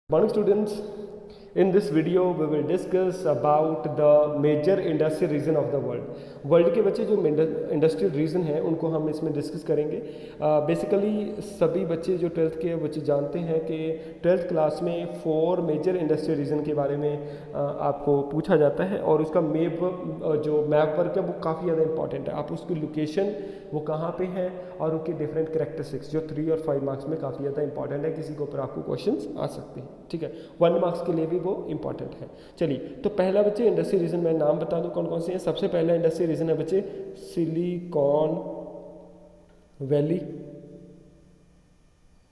Morning students, in this video we will discuss about the major industrial region of the world. World के बच्चे जो industrial region हैं उनको हम इसमें डिस्कस करेंगे. बेसिकली सभी बच्चे जो ट्वेल्थ के बच्चे जानते हैं कि ट्वेल्थ क्लास में 4 मेजर इंडस्ट्रियल रीजन के बारे में आपको पूछा जाता है और उसका जो मैप वर्क है वो काफ़ी ज़्यादा इंपॉर्टेंट है. आप उसकी लोकेशन वो कहाँ पे है और उनके डिफरेंट कैरेक्टरिस्टिक्स जो 3 और 5 मार्क्स में काफ़ी ज़्यादा इंपॉर्टेंट है. किसी के ऊपर आपको क्वेश्चंस आ सकते हैं. ठीक है, 1 मार्क्स के लिए भी वो इंपॉर्टेंट है. चलिए, तो पहला बच्चे इंडस्ट्रियल रीजन मैं नाम बता दूं कौन कौन से हैं. सबसे पहला इंडस्ट्रियल रीजन है बच्चे सिलिकॉन वैली.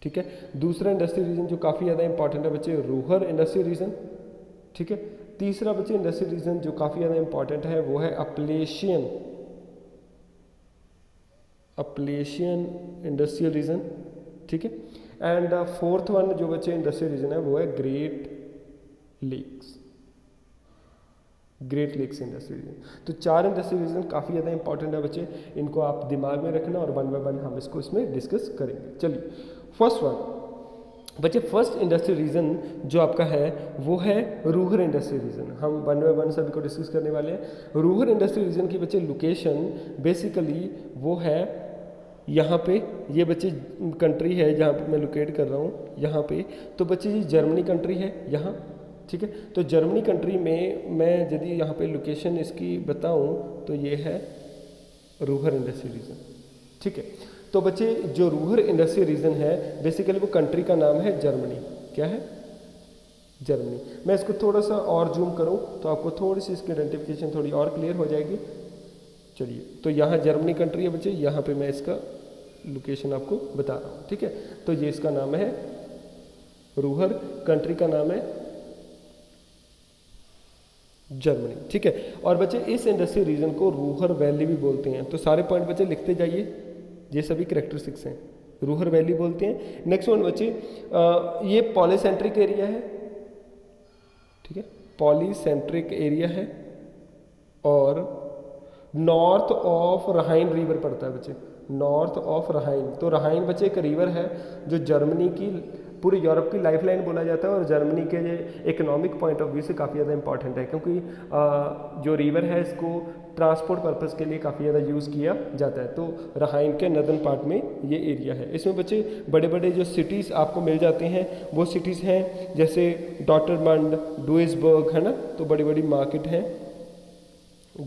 ठीक है, दूसरा इंडस्ट्रियल रीजन जो काफ़ी ज़्यादा इंपॉर्टेंट है बच्चे रूहर इंडस्ट्रियल रीजन. ठीक है, तीसरा बच्चे इंडस्ट्रियल रीजन जो काफ़ी ज़्यादा इंपॉर्टेंट है वो है अपलेशियन इंडस्ट्रियल रीजन. ठीक है, एंड फोर्थ वन जो बच्चे इंडस्ट्रियल रीजन है वो है ग्रेट लेक्स इंडस्ट्रियल रीजन. तो 4 इंडस्ट्रियल रीजन काफ़ी ज़्यादा इंपॉर्टेंट है बच्चे, इनको आप दिमाग में रखना और 1 बाय 1 हम इसको इसमें डिस्कस करेंगे. चलिए, फर्स्ट वन बच्चे, फर्स्ट इंडस्ट्रियल रीजन जो आपका है वो है रूहर इंडस्ट्रियल रीजन. हम 1 बाय 1 सभी को डिस्कस करने वाले हैं. रूहर इंडस्ट्रियल रीजन की बच्चे लोकेशन बेसिकली वो है यहाँ पे. ये बच्चे कंट्री है जहाँ पे मैं लोकेट कर रहा हूँ यहाँ पे. तो बच्चे ये जर्मनी कंट्री है यहाँ. ठीक है, तो जर्मनी कंट्री में मैं यदि यहाँ पे लोकेशन इसकी बताऊँ तो ये है रूहर इंडस्ट्रियल रीजन. ठीक है, तो बच्चे जो रूहर इंडस्ट्रियल रीजन है बेसिकली वो कंट्री का नाम है जर्मनी. क्या है? जर्मनी. मैं इसको थोड़ा सा और जूम करूँ तो आपको थोड़ी सी इसकी आइडेंटिफिकेशन थोड़ी और क्लियर हो जाएगी. चलिए, तो यहाँ जर्मनी कंट्री है बच्चे, यहाँ पे मैं इसका लोकेशन आपको बता रहा हूँ. ठीक है, तो ये इसका नाम है रूहर, कंट्री का नाम है जर्मनी. ठीक है, और बच्चे इस इंडस्ट्रियल रीजन को रूहर वैली भी बोलते हैं. तो सारे पॉइंट बच्चे लिखते जाइए, ये सभी कैरेक्टरिस्टिक्स हैं. रूहर वैली बोलते हैं. नेक्स्ट वन बच्चे, ये पॉलीसेंट्रिक एरिया है. ठीक है, पॉलीसेंट्रिक एरिया है और नॉर्थ ऑफ राहाइन रिवर पड़ता है बच्चे. नॉर्थ ऑफ राहाइन, तो राहाइन बच्चे एक रिवर है जो जर्मनी की पूरी यूरोप की लाइफलाइन बोला जाता है और जर्मनी के इकोनॉमिक पॉइंट ऑफ व्यू से काफ़ी ज़्यादा इंपॉर्टेंट है क्योंकि जो रिवर है इसको ट्रांसपोर्ट पर्पज़ के लिए काफ़ी ज़्यादा यूज़ किया जाता है. तो राहाइन के नदर्न पार्ट में ये एरिया है. इसमें बच्चे बड़े बड़े जो सिटीज़ आपको मिल जाते हैं वो सिटीज़ हैं जैसे डॉटरमंड, डुइसबर्ग, है ना. तो बड़ी बड़ी मार्केट हैं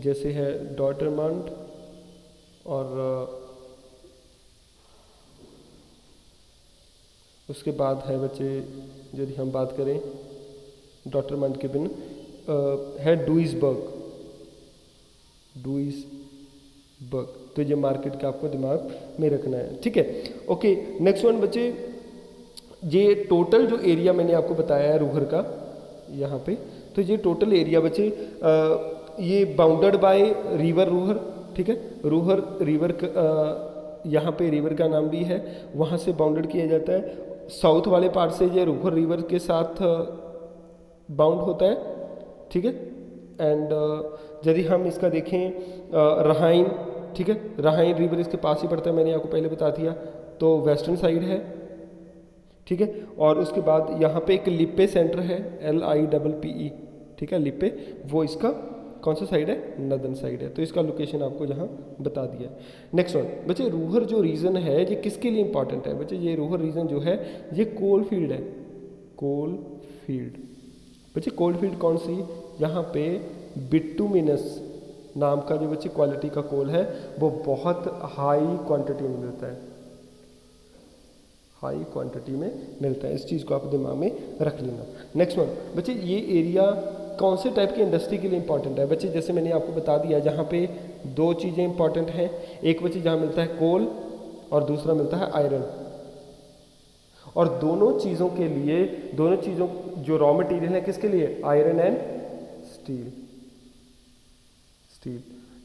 जैसे है डॉटरमंड और उसके बाद है बच्चे यदि हम बात करें डॉटरमंड के बिन है डुइसबर्ग. तो ये मार्केट का आपको दिमाग में रखना है. ठीक है, ओके. नेक्स्ट वन बच्चे, ये टोटल जो एरिया मैंने आपको बताया है रूहर का यहाँ पे, तो ये टोटल एरिया बच्चे ये बाउंडेड बाय रिवर रूहर. ठीक है, रूहर रिवर यहाँ पे रिवर का नाम भी है, वहाँ से बाउंडेड किया जाता है. साउथ वाले पार्ट से ये रूहर रिवर के साथ बाउंड होता है. ठीक है, एंड यदि हम इसका देखें राहाइन, ठीक है, राहाइन रिवर इसके पास ही पड़ता है, मैंने आपको पहले बता दिया. तो वेस्टर्न साइड है. ठीक है, और उसके बाद यहाँ पे एक लिप्पे सेंटर है, LIPPE. ठीक है, लिप्पे वो इसका कौन सा साइड है? नदर्न साइड है. तो इसका लोकेशन आपको यहाँ बता दिया है. नेक्स्ट वन बच्चे, रूहर जो रीजन है ये किसके लिए इंपॉर्टेंट है बच्चे? ये रूहर रीजन जो है ये कोल फील्ड है. कोल फील्ड बच्चे, कोल फील्ड कौन सी? यहाँ पे बिटुमिनस नाम का जो बच्चे क्वालिटी का कोल है वो बहुत हाई क्वांटिटी में मिलता है. हाई क्वांटिटी में मिलता है. इस चीज़ को आप दिमाग में रख लेना. नेक्स्ट वन बच्चे, ये एरिया कौन से टाइप की इंडस्ट्री के लिए इंपॉर्टेंट है बच्चे? जैसे मैंने आपको बता दिया, जहाँ पे 2 चीज़ें इंपॉर्टेंट हैं. एक बच्चे जहाँ मिलता है कोल और दूसरा मिलता है आयरन. और दोनों चीज़ों के लिए, दोनों चीज़ों जो रॉ मटेरियल है किसके लिए? Iron and steel.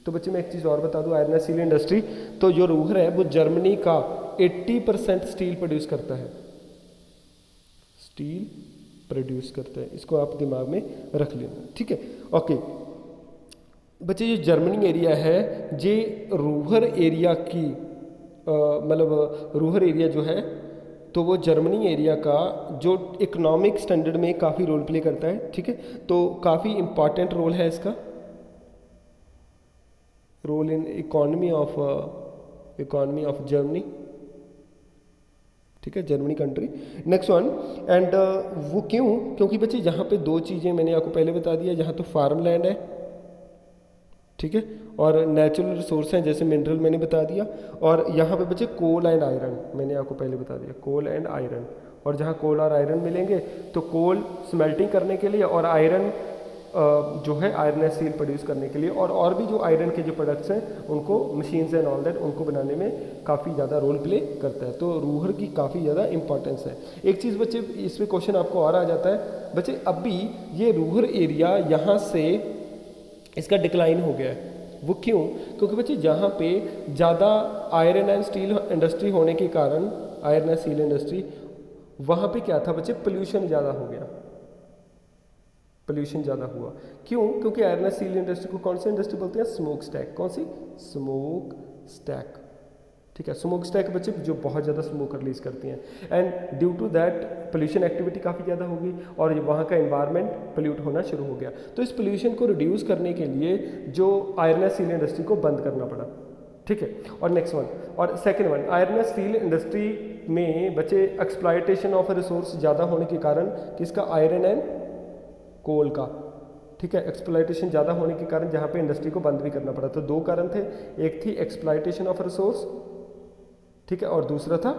तो बच्चे मैं एक चीज़ और बता दूं, आयरन एंड स्टील इंडस्ट्री, तो जो रूहर है वो जर्मनी का 80% स्टील प्रोड्यूस करता है. स्टील प्रोड्यूस करता है, इसको आप दिमाग में रख लेना. ठीक है, ओके बच्चे. ये जर्मनी एरिया है, ये रूहर एरिया की मतलब रूहर एरिया जो है तो वो जर्मनी एरिया का जो इकोनॉमिक स्टैंडर्ड में काफ़ी रोल प्ले करता है, ठीक है। तो काफ़ी इम्पॉर्टेंट रोल है इसका, role in economy of Germany, ठीक है, Germany country. Next one, and वो क्यों, क्योंकि बच्चे यहाँ पे दो चीज़ें मैंने आपको पहले बता दिया, यहाँ तो फार्म लैंड है, ठीक है, और नेचुरल रिसोर्स हैं जैसे मिनरल मैंने बता दिया, और यहाँ पे बच्चे कोल एंड आयरन मैंने आपको पहले बता दिया, कोल एंड आयरन। और जहाँ कोल और आयरन मिलेंगे तो कोल स्मेल्टिंग करने के लिए और आयरन जो है आयरन स्टील प्रोड्यूस करने के लिए, और भी जो आयरन के जो प्रोडक्ट्स हैं उनको मशीन्स एंड ऑल दैट उनको बनाने में काफ़ी ज़्यादा रोल प्ले करता है। तो रूहर की काफ़ी ज़्यादा इंपॉर्टेंस है। एक चीज़ बच्चे इसमें क्वेश्चन आपको और आ जाता है बच्चे, अभी ये रूहर एरिया यहाँ से इसका डिक्लाइन हो गया है, वो क्यों, क्योंकि बच्चे जहाँ पे ज़्यादा आयरन एंड स्टील इंडस्ट्री होने के कारण, आयरन एंड स्टील इंडस्ट्री, वहाँ पे क्या था बच्चे, पोल्यूशन ज़्यादा हो गया, पोल्यूशन ज़्यादा हुआ। क्यों, क्योंकि आयरन एंड स्टील इंडस्ट्री को कौन सी इंडस्ट्री बोलते हैं, स्मोक स्टैक। कौन सी, स्मोक स्टैक, ठीक है। स्मोक स्टैक बच्चे जो बहुत ज़्यादा स्मोक रिलीज करती हैं, and due to that pollution activity काफ़ी ज़्यादा होगी और वहाँ का एनवायरनमेंट पोल्यूट होना शुरू हो गया। तो इस पोल्यूशन को रिड्यूस करने के लिए जो आयरन एंड स्टील इंडस्ट्री को बंद करना पड़ा, ठीक है। और नेक्स्ट वन, और second one, iron and steel industry में बच्चे एक्सप्लॉयटेशन ऑफ रिसोर्स ज़्यादा होने के कारण, किसका, आयरन एंड कोल का, ठीक है, एक्सप्लॉयटेशन ज़्यादा होने के कारण जहाँ पे इंडस्ट्री को बंद भी करना पड़ा। तो दो कारण थे, एक थी एक्सप्लॉयटेशन ऑफ रिसोर्स, ठीक है, और दूसरा था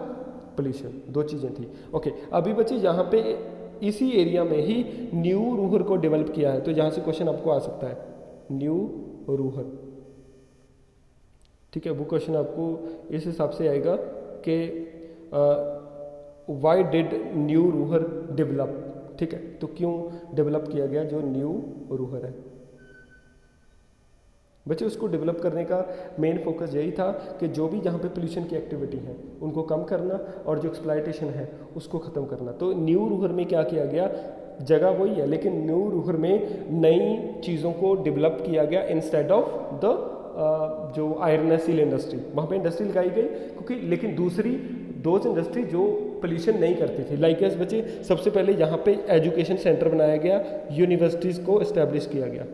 पोल्यूशन, दो चीज़ें थी। ओके, अभी बच्चे यहाँ पे इसी एरिया में ही न्यू रूहर को डेवलप किया है, तो यहाँ से क्वेश्चन आपको आ सकता है, न्यू रूहर, ठीक है। वो क्वेश्चन आपको इस हिसाब से आएगा कि why did new Ruhr develop, ठीक है, तो क्यों डेवलप किया गया जो न्यू रूहर है। बच्चे उसको डेवलप करने का मेन फोकस यही था कि जो भी जहाँ पे पोल्यूशन की एक्टिविटी है उनको कम करना और जो एक्सप्लॉयटेशन है उसको ख़त्म करना। तो न्यू रूहर में क्या किया गया, जगह वही है लेकिन न्यू रूहर में नई चीज़ों को डेवलप किया गया इंस्टेड ऑफ द जो आयरन एंड स्टील इंडस्ट्री, वहाँ पे इंडस्ट्री लगाई गई क्योंकि, लेकिन दूसरी दो इंडस्ट्री जो पोल्यूशन नहीं करती थी। लाइक एस बच्चे सबसे पहले यहाँ पे एजुकेशन सेंटर बनाया गया, यूनिवर्सिटीज़ को इस्टेब्लिश किया गया,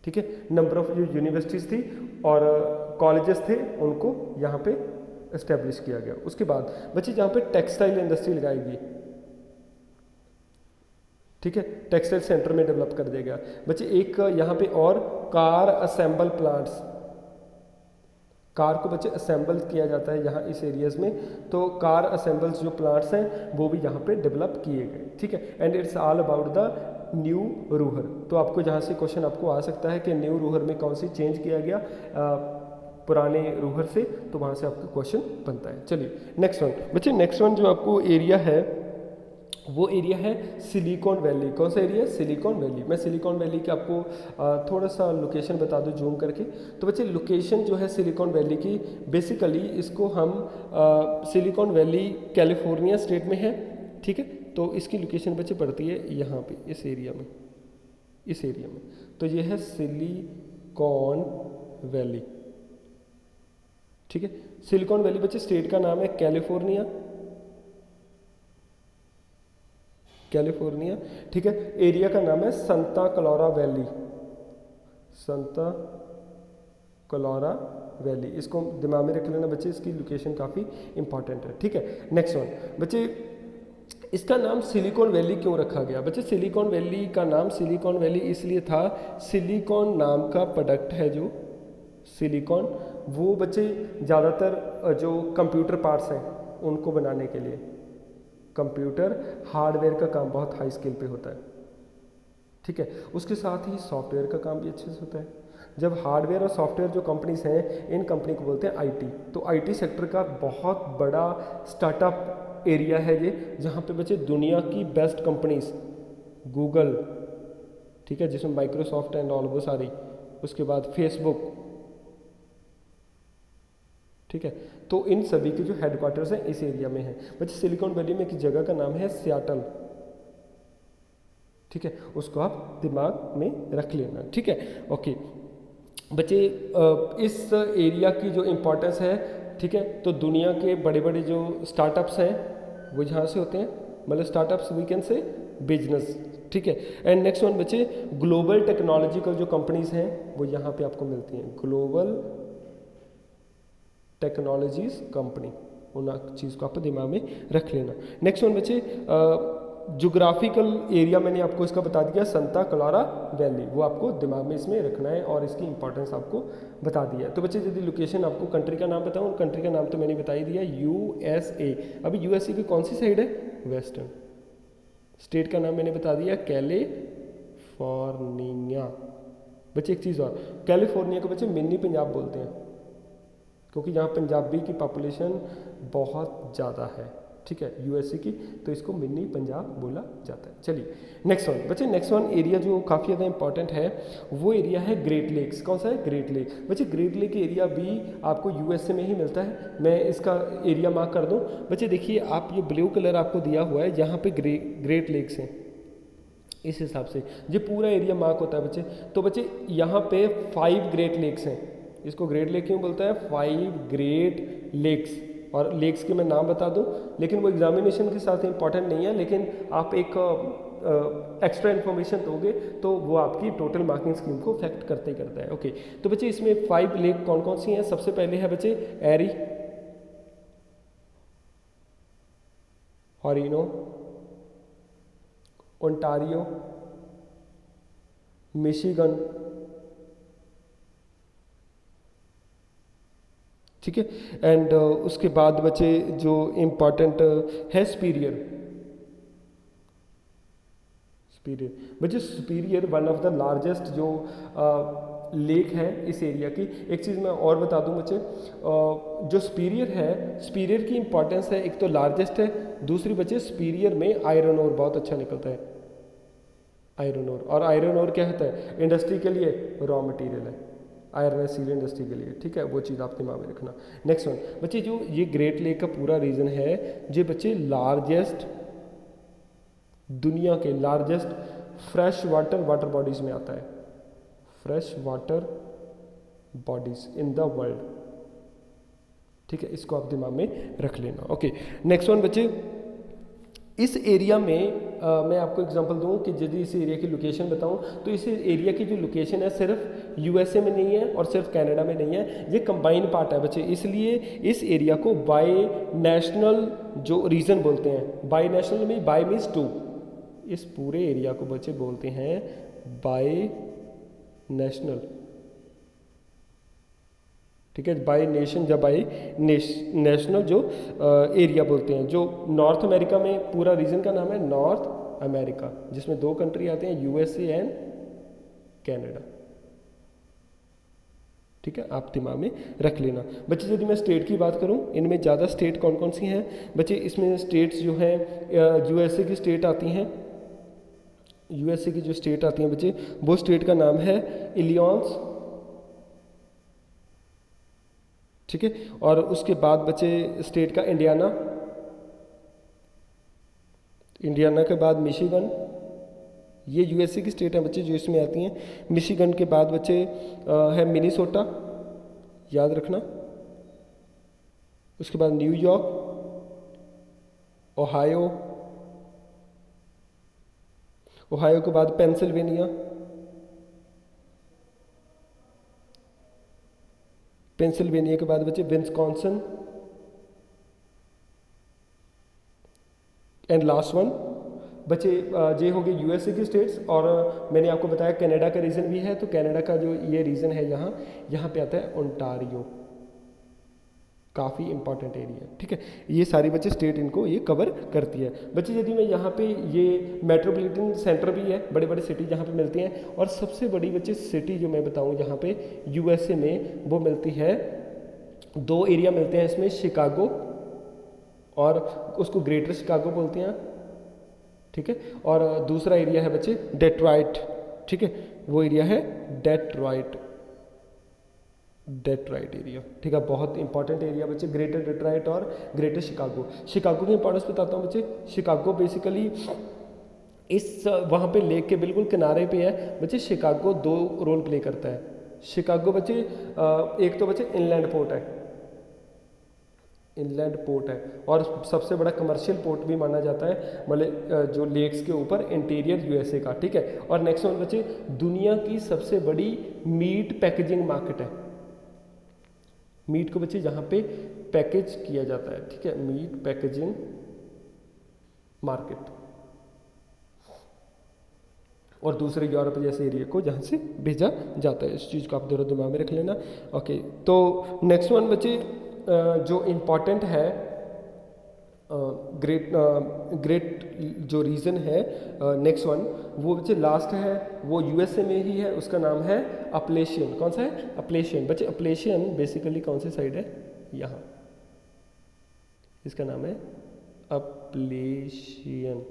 ठीक है। नंबर ऑफ जो यूनिवर्सिटीज़ थी और कॉलेजेस थे उनको यहाँ पे इस्टेब्लिश किया गया। उसके बाद बच्चे जहाँ पे टेक्सटाइल इंडस्ट्री लगाएगी, ठीक है, टेक्सटाइल सेंटर में डेवलप कर दिया गया। बच्चे एक यहाँ पे और कार असेंबल प्लांट्स, कार को बच्चे असेंबल किया जाता है यहाँ इस एरियाज में, तो कार असेंबल्स जो प्लांट्स हैं वो भी यहाँ पे डेवलप किए गए, ठीक है। And it's all about the new Ruhr. तो आपको जहाँ से क्वेश्चन आपको आ सकता है कि न्यू रूहर में कौन सी चेंज किया गया पुराने रूहर से, तो वहाँ से आपका क्वेश्चन बनता है। चलिए नेक्स्ट वन बच्चे, नेक्स्ट वन जो आपको एरिया है वो एरिया है सिलिकॉन वैली। कौन सा एरिया है, सिलिकॉन वैली। मैं सिलिकॉन वैली का आपको थोड़ा सा लोकेशन बता दूं जूम करके। तो बच्चे लोकेशन जो है सिलिकॉन वैली की, बेसिकली इसको हम सिलिकॉन वैली कैलिफोर्निया स्टेट में है, ठीक है। तो इसकी लोकेशन बच्चे पड़ती है यहाँ पे इस एरिया में, इस एरिया में। तो ये है सिलिकॉन वैली, ठीक है। सिलिकॉन वैली बच्चे स्टेट का नाम है कैलिफोर्निया, कैलिफोर्निया, ठीक है। एरिया का नाम है संता क्लारा वैली, संता क्लारा वैली। इसको दिमाग में रख लेना बच्चे, इसकी लोकेशन काफ़ी इंपॉर्टेंट है, ठीक है। नेक्स्ट वन बच्चे, इसका नाम सिलिकॉन वैली क्यों रखा गया। बच्चे सिलिकॉन वैली का नाम सिलिकॉन वैली इसलिए था, सिलिकॉन नाम का प्रोडक्ट है जो सिलिकॉन, वो बच्चे ज़्यादातर जो कंप्यूटर पार्ट्स हैं उनको बनाने के लिए, कंप्यूटर हार्डवेयर का काम बहुत हाई स्केल पे होता है, ठीक है। उसके साथ ही सॉफ्टवेयर का काम भी अच्छे से होता है। जब हार्डवेयर और सॉफ्टवेयर जो कंपनीज हैं, इन कंपनी को बोलते हैं आईटी। तो आईटी सेक्टर का बहुत बड़ा स्टार्टअप एरिया है ये, जहाँ पे बच्चे दुनिया की बेस्ट कंपनीज, गूगल, ठीक है, जिसमें माइक्रोसॉफ्ट एंड ऑल वो सारी, उसके बाद फेसबुक, ठीक है। तो इन सभी के जो हेडक्वार्टर्स हैं इस एरिया में हैं। बच्चे सिलिकॉन वैली में एक जगह का नाम है सियाटल, ठीक है, उसको आप दिमाग में रख लेना, ठीक है। ओके बच्चे, इस एरिया की जो इम्पोर्टेंस है, ठीक है, तो दुनिया के बड़े बड़े जो स्टार्टअप्स हैं वो यहाँ से होते हैं, मतलब startups we can say business, ठीक है। एंड नेक्स्ट वन बच्चे, ग्लोबल टेक्नोलॉजिकल जो कंपनीज हैं वो यहाँ पे आपको मिलती हैं, ग्लोबल टेक्नोलॉजीज कंपनी, उन चीज़ को आप दिमाग में रख लेना। नेक्स्ट वन बच्चे, जोग्राफिकल एरिया मैंने आपको इसका बता दिया, संता क्लारा वैली, वो आपको दिमाग में इसमें रखना है और इसकी इंपॉर्टेंस आपको बता दिया है। तो बच्चे यदि लोकेशन आपको कंट्री का नाम बताऊँ, कंट्री का नाम तो मैंने बता ही दिया, USA। अभी USA की कौन सी साइड है, वेस्टर्न। स्टेट का नाम मैंने बता दिया, कैलिफोर्निया। बच्चे एक चीज़ और, कैलिफोर्निया को बच्चे मिनी पंजाब बोलते हैं, क्योंकि यहाँ पंजाबी की पॉपुलेशन बहुत ज़्यादा है, ठीक है, USA की, तो इसको मिनी पंजाब बोला जाता है। चलिए नेक्स्ट वन बच्चे, नेक्स्ट वन एरिया जो काफ़ी ज़्यादा इंपॉर्टेंट है वो एरिया है ग्रेट लेक्स। कौन सा है, ग्रेट लेक। बच्चे ग्रेट लेक एरिया भी आपको USA में ही मिलता है। मैं इसका एरिया मार्क कर दूँ। बच्चे देखिए, आप ये ब्लू कलर आपको दिया हुआ है, यहाँ पे ग्रेट लेक्स हैं, इस हिसाब से ये पूरा एरिया मार्क होता है बच्चे। तो बच्चे यहाँ पे 5 ग्रेट लेक्स हैं। इसको ग्रेट लेक क्यों बोलता है, 5 ग्रेट लेक्स। और लेक्स के मैं नाम बता दूं, लेकिन वो एग्जामिनेशन के साथ इंपॉर्टेंट नहीं है, लेकिन आप एक एक्स्ट्रा इन्फॉर्मेशन दोगे तो वो आपकी टोटल मार्किंग स्कीम को अफेक्ट करते ही करता है। ओके, तो बच्चे इसमें 5 लेक कौन कौन सी हैं। सबसे पहले है बच्चे एरी, हॉरिनो, ओंटारियो, मिशिगन, ठीक है। एंड उसके बाद बचे जो इम्पॉर्टेंट है सुपीरियर। बच्चे superior one of the largest जो लेक है इस एरिया की। एक चीज़ मैं और बता दूं बच्चे, जो सुपीरियर है, सुपीरियर की इंपॉर्टेंस है, एक तो लार्जेस्ट है, दूसरी बच्चे सुपीरियर में आयरन ओर बहुत अच्छा निकलता है, आयरन ओर। और आयरन ओर क्या होता है, इंडस्ट्री के लिए रॉ मटेरियल है, आयरन स्टील इंडस्ट्री के लिए, ठीक है, वो चीज़ आप दिमाग में रखना। नेक्स्ट वन बच्चे, जो ये ग्रेट लेक का पूरा रीजन है, जो बच्चे लार्जेस्ट, दुनिया के लार्जेस्ट फ्रेश वाटर बॉडीज में आता है, fresh water bodies in the world, ठीक है, इसको आप दिमाग में रख लेना। ओके, नेक्स्ट वन बच्चे, इस एरिया में मैं आपको एग्जांपल दूं कि यदि इस एरिया की लोकेशन बताऊं, तो इस एरिया की जो लोकेशन है सिर्फ USA में नहीं है और सिर्फ कनाडा में नहीं है, ये कंबाइन पार्ट है बच्चे। इसलिए इस एरिया को बाय नेशनल जो रीजन बोलते हैं, बाय नेशनल में बाय मीन्स 2, इस पूरे एरिया को बच्चे बोलते हैं बाय नेशनल, ठीक है, बाय नेशन या बाय नेशनल जो एरिया बोलते हैं। जो नॉर्थ अमेरिका में पूरा रीजन का नाम है नॉर्थ अमेरिका, जिसमें 2 कंट्री आते हैं, USA एंड कनाडा, ठीक है, आप दिमाग में रख लेना। बच्चे यदि मैं स्टेट की बात करूं, इनमें ज़्यादा स्टेट कौन कौन सी हैं बच्चे, इसमें स्टेट्स जो हैं USA की स्टेट आती हैं, USA की जो स्टेट आती हैं बच्चे, वो स्टेट का नाम है इलियॉन्स, ठीक है। और उसके बाद बचे स्टेट का इंडियाना, इंडियाना के बाद मिशिगन, ये USA की स्टेट है बच्चे जो इसमें आती हैं। मिशिगन के बाद बच्चे है मिनीसोटा, याद रखना। उसके बाद न्यूयॉर्क, ओहायो, ओहायो के बाद पेंसिल्वेनिया, पेंसिल्वेनिया के बाद बच्चे विस्कॉन्सिन, एंड लास्ट वन बच्चे ये हो गए USA की स्टेट्स। और मैंने आपको बताया कनाडा का रीजन भी है, तो कनाडा का जो ये रीजन है यहाँ पे आता है ओंटारियो, काफ़ी इंपॉर्टेंट एरिया, ठीक है। ये सारी बच्चे स्टेट इनको ये कवर करती है। बच्चे यदि मैं यहाँ पे ये मेट्रोपॉलिटन सेंटर भी है, बड़े बड़े सिटी जहाँ पे मिलती हैं, और सबसे बड़ी बच्चे सिटी जो मैं बताऊँ यहाँ पे USA में, वो मिलती है, 2 एरिया मिलते हैं इसमें, शिकागो, और उसको ग्रेटर शिकागो बोलते हैं, ठीक है, और दूसरा एरिया है बच्चे डेट्रॉइट, ठीक है, वो एरिया है डेट्रॉइट एरिया, ठीक है, बहुत इंपॉर्टेंट एरिया बच्चे, ग्रेटर डेट्रॉइट और ग्रेटर शिकागो। शिकागो की इंपॉर्टेंस बताता हूँ बच्चे। शिकागो बेसिकली इस वहाँ पे लेक के बिल्कुल किनारे पे है बच्चे। शिकागो 2 रोल प्ले करता है। शिकागो बच्चे एक तो बच्चे इनलैंड पोर्ट है, इनलैंड पोर्ट है और सबसे बड़ा कमर्शियल पोर्ट भी माना जाता है मतलब जो लेक्स के ऊपर इंटीरियर यूएसए का, ठीक है। और नेक्स्ट वन बच्चे, दुनिया की सबसे बड़ी मीट पैकेजिंग मार्केट है। मीट को बच्चे जहाँ पे पैकेज किया जाता है, ठीक है, मीट पैकेजिंग मार्केट। और दूसरे यूरोप जैसे एरिया को जहाँ से भेजा जाता है, इस चीज़ को आप दोनों दिमाग में रख लेना। ओके, तो नेक्स्ट वन बच्चे जो इम्पॉर्टेंट है ग्रेट जो रीजन है नेक्स्ट वन, वो बच्चे लास्ट है, वो यूएसए में ही है, उसका नाम है अपलेशियन। कौन सा है? अपलेशियन। बच्चे अपलेशियन बेसिकली कौन सी साइड है? यहाँ, इसका नाम है अपलेशियन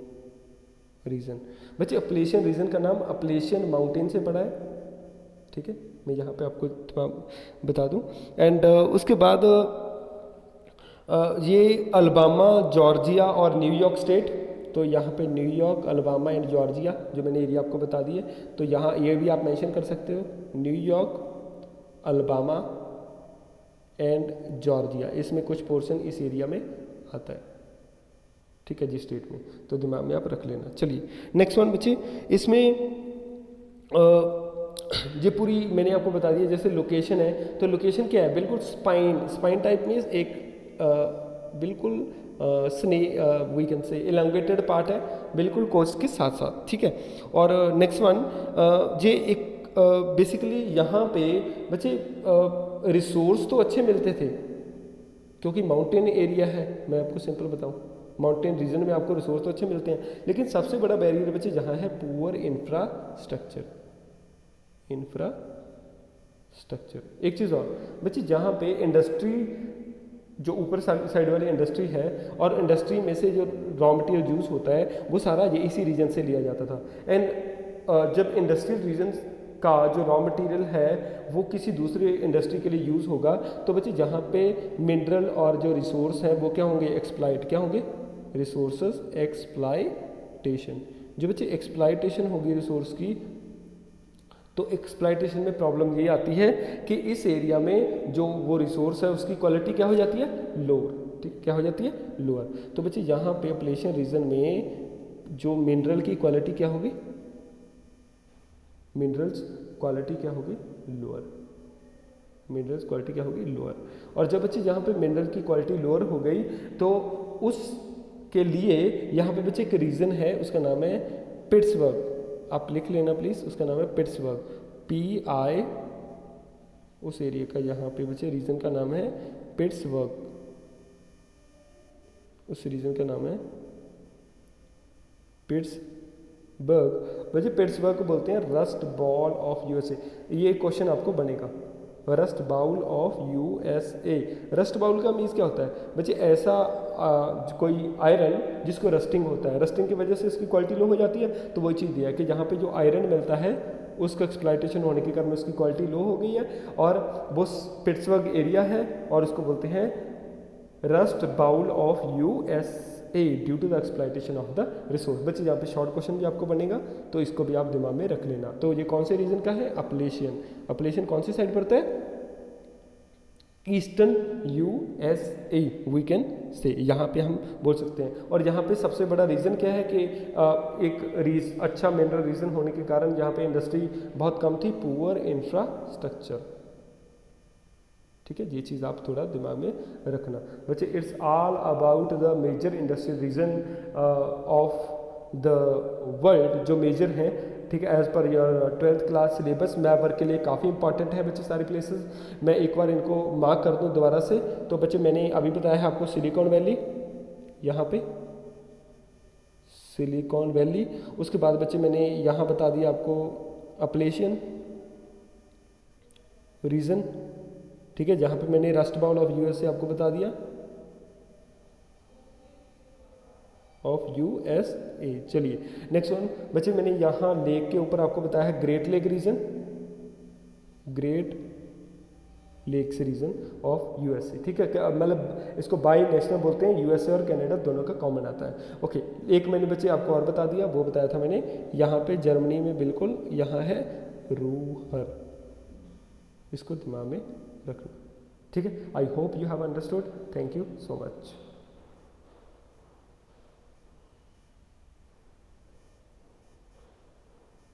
रीजन। बच्चे अपलेशियन रीजन का नाम अपलेशियन माउंटेन से पड़ा है, ठीक है, मैं यहाँ पे आपको बता दूँ। एंड उसके बाद ये अल्बामा, जॉर्जिया और न्यूयॉर्क स्टेट, तो यहाँ पे न्यूयॉर्क, अल्बामा एंड जॉर्जिया जो मैंने एरिया आपको बता दिए, तो यहाँ ये भी आप मेंशन कर सकते हो, न्यूयॉर्क, अल्बामा एंड जॉर्जिया, इसमें कुछ पोर्शन इस एरिया में आता है, ठीक है जी, स्टेट में, तो दिमाग में आप रख लेना। चलिए नेक्स्ट वन बच्चे, इसमें ये पूरी मैंने आपको बता दिया। जैसे लोकेशन है, तो लोकेशन क्या है? बिल्कुल स्पाइन टाइप मीन्स एक बिल्कुल we can say elongated part है, बिल्कुल कोस्ट के साथ साथ, ठीक है। और नेक्स्ट वन, ये एक बेसिकली यहाँ पे बच्चे रिसोर्स तो अच्छे मिलते थे क्योंकि माउंटेन एरिया है, मैं आपको सिंपल बताऊँ, माउंटेन रीजन में आपको रिसोर्स तो अच्छे मिलते हैं, लेकिन सबसे बड़ा बैरियर बच्चे जहाँ है पुअर इंफ्रास्ट्रक्चर। एक चीज़ और बच्चे, जहाँ पे इंडस्ट्री जो ऊपर साइड वाली इंडस्ट्री है और इंडस्ट्री में से जो रॉ मटेरियल यूज़ होता है वो सारा ये इसी रीजन से लिया जाता था। एंड जब इंडस्ट्रियल रीजन का जो रॉ मटेरियल है वो किसी दूसरे इंडस्ट्री के लिए यूज़ होगा, तो बच्चे जहाँ पे मिनरल और जो रिसोर्स हैं वो क्या होंगे? एक्सप्लाइट, क्या होंगे? Resources exploitation. जो बच्चे एक्सप्लाइटेशन होगी रिसोर्स की, तो एक्सप्लाइटेशन में प्रॉब्लम ये आती है कि इस एरिया में जो वो रिसोर्स है उसकी क्वालिटी क्या हो जाती है? लोअर, ठीक, क्या हो जाती है? लोअर। तो बच्चे यहाँ पे अपलेशियन रीजन में जो मिनरल की क्वालिटी क्या होगी? मिनरल्स क्वालिटी क्या होगी? लोअर। मिनरल्स क्वालिटी क्या होगी? लोअर। और जब बच्चे यहाँ पे मिनरल की क्वालिटी लोअर हो गई तो उसके लिए यहाँ पे बच्चे एक रीजन है, उसका नाम है पिट्सबर्ग। आप लिख लेना प्लीज़, उसका नाम है पिट्सबर्ग, PI, उस एरिया का यहाँ पे बच्चे रीजन का नाम है पिट्सबर्ग, उस रीजन का नाम है पिट्सबर्ग। बच्चे पिट्सबर्ग को बोलते हैं रस्ट बाउल ऑफ यूएसए। ये क्वेश्चन आपको बनेगा, rust bowl of USA. Rust bowl का मीन्स क्या होता है बच्चे? ऐसा कोई आयरन जिसको रस्टिंग होता है, रस्टिंग की वजह से इसकी क्वालिटी लो हो जाती है, तो वही चीज़ दिया है कि जहाँ पे जो आयरन मिलता है उसका एक्सप्लॉइटेशन होने के कारण उसकी क्वालिटी लो हो गई है, और वो पिट्सबर्ग एरिया है और उसको बोलते हैं rust bowl of USA due to the exploitation of the resource. बच्चे यहाँ पे शॉर्ट क्वेश्चन भी आपको बनेगा, तो इसको भी आप दिमाग में रख लेना। तो ये कौन से रीजन का है? अपलेशियन। अपलेशियन कौन सी साइड पड़ता है? ईस्टर्न यूएसए वी कैन से, यहाँ पे हम बोल सकते हैं। और यहाँ पे सबसे बड़ा रीज़न क्या है कि एक अच्छा मिनरल रीजन होने के कारण यहाँ पे इंडस्ट्री बहुत कम थी, पुअर इंफ्रास्ट्रक्चर, ठीक है, ये चीज़ आप थोड़ा दिमाग में रखना। बच्चे it's all about the major industrial region of the world, जो मेजर हैं, ठीक है, as per your 12th class syllabus map work के लिए काफ़ी इंपॉर्टेंट है बच्चे सारे प्लेसेस। मैं एक बार इनको मार्क कर दूं दोबारा से। तो बच्चे मैंने अभी बताया है आपको सिलिकॉन वैली, यहाँ पे सिलिकॉन वैली। उसके बाद बच्चे मैंने यहाँ बता दिया आपको अपलेशियन रीजन, ठीक है, जहाँ पे मैंने रस्ट बाउल ऑफ यूएसए आपको बता दिया, ऑफ यूएसए। चलिए नेक्स्ट वन बच्चे, मैंने यहाँ लेक के ऊपर आपको बताया है great lake region, great lakes region of USA, ठीक है, मतलब इसको बाई नेशनल बोलते हैं, यूएसए और कनाडा दोनों का कॉमन आता है। ओके, एक मैंने बच्चे आपको और बता दिया, वो बताया था मैंने यहाँ पे जर्मनी में, बिल्कुल यहाँ है रूहर, इसको दिमाग में रखना। ठीक है, I hope you have understood, thank you so much.